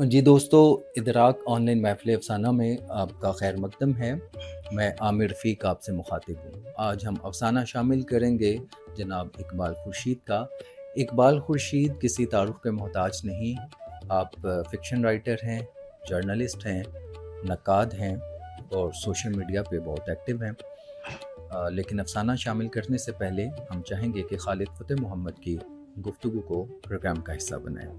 جی دوستو، ادراک on line محفل افسانہ میں آپ کا خیر مقدم ہے۔ میں عامر رفیق آپ سے مخاطب ہوں۔ آج ہم افسانہ شامل کریں گے جناب اقبال خورشید کا۔ اقبال خورشید کسی تعارف کے محتاج نہیں۔ آپ فکشن رائٹر ہیں، جرنلسٹ ہیں، نقاد ہیں اور سوشل میڈیا پہ بہت ایکٹیو ہیں۔ لیکن افسانہ شامل کرنے سے پہلے ہم چاہیں گے کہ خالد فتح محمد کی گفتگو کو پروگرام کا حصہ بنائیں۔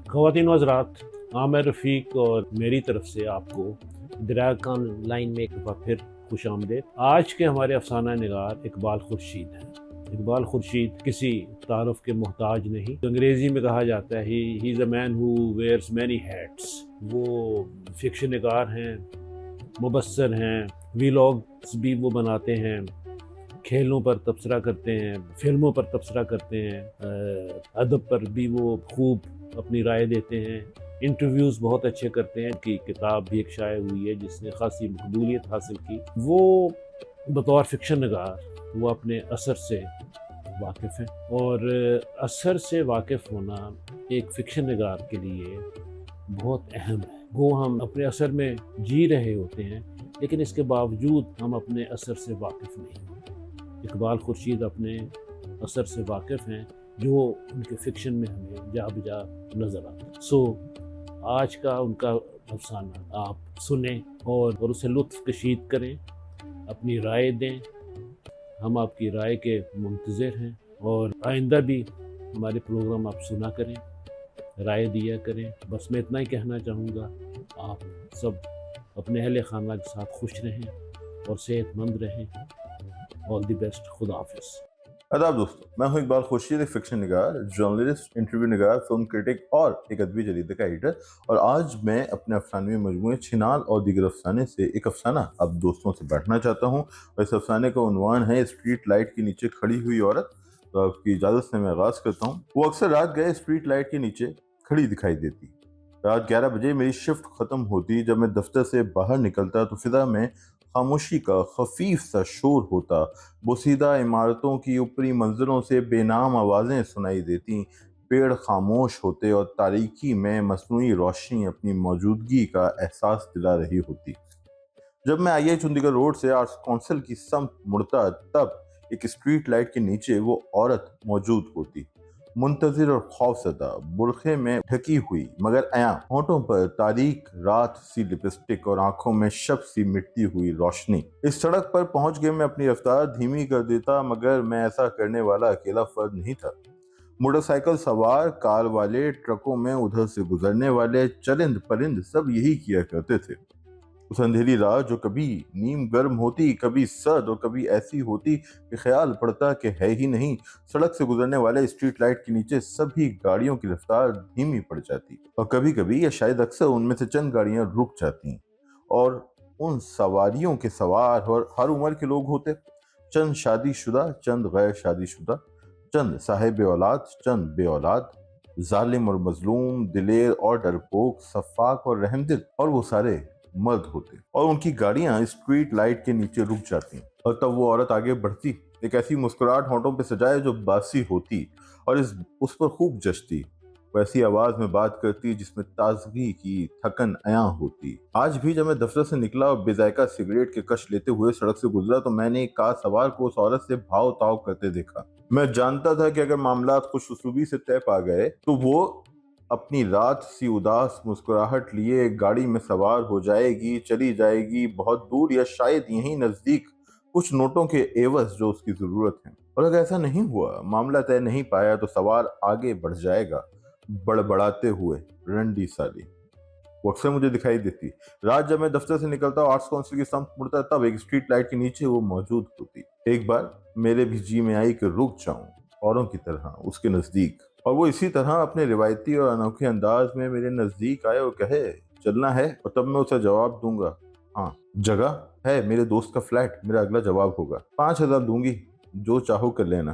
خواتین و حضرات، عامر رفیق اور میری طرف سے آپ کو ادراک آن لائن میں ایک دفعہ پھر خوش آمدید۔ آج کے ہمارے افسانہ نگار اقبال خورشید ہیں۔ اقبال خورشید کسی تعارف کے محتاج نہیں۔ انگریزی میں کہا جاتا ہے ہی از اے مین ہو ویئرس مینی ہیٹس۔ وہ فکشن نگار ہیں، مبصر ہیں، ویلاگز بھی وہ بناتے ہیں، کھیلوں پر تبصرہ کرتے ہیں، فلموں پر تبصرہ کرتے ہیں، ادب پر بھی وہ خوب اپنی رائے دیتے ہیں، انٹرویوز بہت اچھے کرتے ہیں۔ کی کتاب بھی ایک شائع ہوئی ہے جس نے خاصی مقبولیت حاصل کی۔ وہ بطور فکشن نگار وہ اپنے اثر سے واقف ہیں، اور اثر سے واقف ہونا ایک فکشن نگار کے لیے بہت اہم ہے۔ وہ ہم اپنے اثر میں جی رہے ہوتے ہیں لیکن اس کے باوجود ہم اپنے اثر سے واقف نہیں ہوتے۔ اقبال خورشید اپنے اثر سے واقف ہیں جو ان کے فکشن میں ہمیں جا بجا نظر آتا ہے۔ سو آج کا ان کا افسانہ آپ سنیں اور اسے لطف کشید کریں، اپنی رائے دیں۔ ہم آپ کی رائے کے منتظر ہیں اور آئندہ بھی ہمارے پروگرام آپ سنا کریں، رائے دیا کریں۔ بس میں اتنا ہی کہنا چاہوں گا، آپ سب اپنے اہل خانہ کے ساتھ خوش رہیں اور صحت مند رہیں۔ آل دی بیسٹ۔ خدا حافظ۔ آداب دوستو، میں ہوں اقبال خورشید، ایک فکشن نگار، جرنلسٹ، انٹرویو نگار، فلم کرٹک اور ایک ادبی جریدے کا ایڈیٹر، اور آج میں اپنے افسانوی مجموعے چھنال اور دیگر افسانے سے ایک افسانہ اب دوستوں سے بانٹنا چاہتا ہوں، اور اس افسانے کا عنوان ہے اسٹریٹ لائٹ کے نیچے کھڑی ہوئی عورت۔ تو آپ کی اجازت سے میں آغاز کرتا ہوں۔ وہ اکثر رات گئے اسٹریٹ لائٹ کے نیچے کھڑی دکھائی دیتی۔ رات 11 بجے میری شفٹ ختم ہوتی۔ جب میں دفتر سے باہر نکلتا تو فضا میں خاموشی کا خفیف سا شور ہوتا۔ بوسیدہ عمارتوں کی اوپری منزلوں سے بے نام آوازیں سنائی دیتی۔ پیڑ خاموش ہوتے اور تاریکی میں مصنوعی روشنی اپنی موجودگی کا احساس دلا رہی ہوتی۔ جب میں آئی چندی گڑھ روڈ سے آرٹس کونسل کی سمت مڑتا تب ایک اسٹریٹ لائٹ کے نیچے وہ عورت موجود ہوتی، منتظر اور خوف زدہ، برقعے میں ڈھکی ہوئی مگر عیاں، ہونٹوں پر تاریک رات سی لپسٹک اور آنکھوں میں شب سی مٹتی ہوئی روشنی۔ اس سڑک پر پہنچ گئے میں اپنی رفتار دھیمی کر دیتا، مگر میں ایسا کرنے والا اکیلا فرد نہیں تھا۔ موٹر سائیکل سوار، کار والے، ٹرکوں میں ادھر سے گزرنے والے، چرند پرند سب یہی کیا کرتے تھے۔ اس اندھیری رات جو کبھی نیم گرم ہوتی، کبھی سرد اور کبھی ایسی ہوتی کہ خیال پڑتا کہ ہے ہی نہیں، سڑک سے گزرنے والے اسٹریٹ لائٹ کے نیچے سبھی گاڑیوں کی رفتار دھیمی پڑ جاتی، اور کبھی کبھی یا شاید اکثر ان میں سے چند گاڑیاں رک جاتی، اور ان سواریوں کے سوار اور ہر عمر کے لوگ ہوتے، چند شادی شدہ، چند غیر شادی شدہ، چند صاحب اولاد، چند بے اولاد، ظالم اور مظلوم، دلیر اور ڈرپوک، شفاق اور رحم دل، اور وہ سارے مرد ہوتے، اور ان کی گاڑیاں اسٹریٹ لائٹ کے نیچے رک جاتی، اور تب وہ عورت آگے بڑھتی، ایک ایسی مسکراہٹ ہونٹوں پہ سجائے جو باسی ہوتی، اور اس پر خوب جچتی، ویسی آواز میں بات کرتی جس میں تازگی کی تھکن عیاں ہوتی۔ آج بھی جب میں دفتر سے نکلا اور بے ذائقہ سگریٹ کے کش لیتے ہوئے سڑک سے گزرا تو میں نے ایک کار سوار کو اس عورت سے بھاؤ تاؤ کرتے دیکھا۔ میں جانتا تھا کہ اگر معاملات خوش اسلوبی سے طے پا گئے تو وہ اپنی رات سی اداس مسکراہٹ لیے ایک گاڑی میں سوار ہو جائے گی، چلی جائے گی بہت دور، یا شاید یہیں نزدیک کچھ نوٹوں کے عوض جو اس کی ضرورت ہے۔ اور اگر ایسا نہیں ہوا، معاملہ طے نہیں پایا، تو سوار آگے بڑھ جائے گا بڑبڑاتے ہوئے، رنڈی سالی۔ وہ اکثر مجھے دکھائی دیتی۔ رات جب میں دفتر سے نکلتا اور آرٹس کونسل کی سمت مڑتا تب ایک اسٹریٹ لائٹ کے نیچے وہ موجود ہوتی۔ ایک بار میرے بھی جی میں آئی کہ رک جاؤں اوروں کی طرح اس کے نزدیک، اور وہ اسی طرح اپنے روایتی اور انوکھے انداز میں میرے نزدیک آئے اور کہے چلنا ہے، اور تب میں اسے جواب دوں گا ہاں۔ جگہ ہے میرے دوست کا فلیٹ، میرا اگلا جواب ہوگا 5,000 دوں گی، جو چاہو کر لینا۔